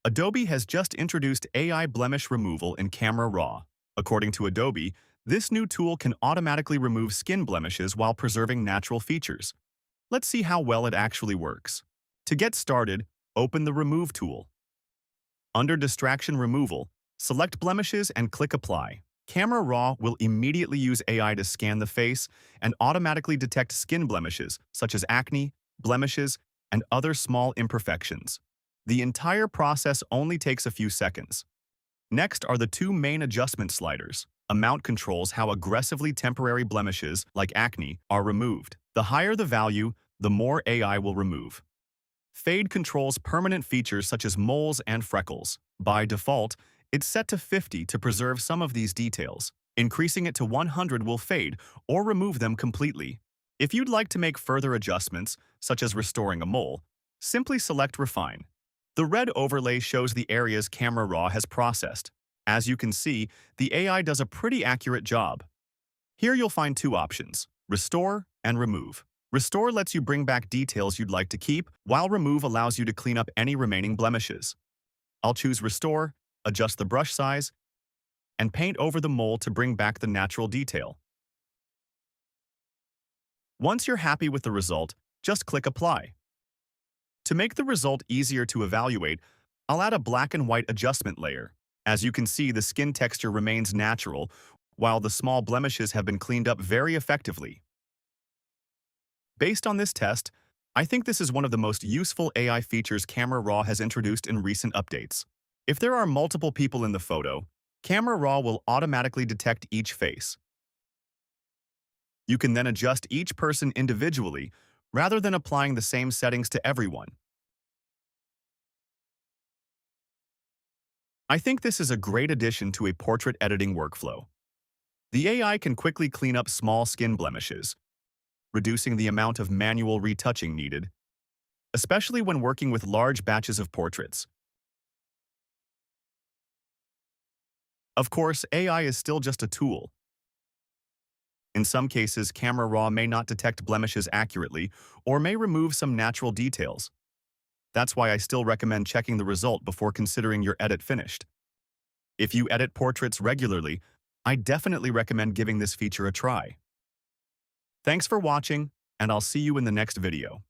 Adobe has just introduced AI blemish removal in Camera Raw. According to Adobe, this new tool can automatically remove skin blemishes while preserving natural features. Let's see how well it actually works. To get started, open the Remove tool. Under Distraction Removal, select Blemishes and click Apply. Camera Raw will immediately use AI to scan the face and automatically detect skin blemishes such as acne, blemishes, and other small imperfections. The entire process only takes a few seconds. Next are the two main adjustment sliders. Amount controls how aggressively temporary blemishes, like acne, are removed. The higher the value, the more AI will remove. Fade controls permanent features such as moles and freckles. By default, it's set to 50 to preserve some of these details. Increasing it to 100 will fade or remove them completely. If you'd like to make further adjustments, such as restoring a mole, simply select Refine. The red overlay shows the areas Camera Raw has processed. As you can see, the AI does a pretty accurate job. Here you'll find two options: Restore and Remove. Restore lets you bring back details you'd like to keep, while Remove allows you to clean up any remaining blemishes. I'll choose Restore, adjust the brush size, and paint over the mole to bring back the natural detail. Once you're happy with the result, just click Apply. To make the result easier to evaluate, I'll add a black and white adjustment layer. As you can see, the skin texture remains natural, while the small blemishes have been cleaned up very effectively. Based on this test, I think this is one of the most useful AI features Camera Raw has introduced in recent updates. If there are multiple people in the photo, Camera Raw will automatically detect each face. You can then adjust each person individually, rather than applying the same settings to everyone. I think this is a great addition to a portrait editing workflow. The AI can quickly clean up small skin blemishes, reducing the amount of manual retouching needed, especially when working with large batches of portraits. Of course, AI is still just a tool. In some cases, Camera Raw may not detect blemishes accurately or may remove some natural details. That's why I still recommend checking the result before considering your edit finished. If you edit portraits regularly, I definitely recommend giving this feature a try. Thanks for watching, and I'll see you in the next video.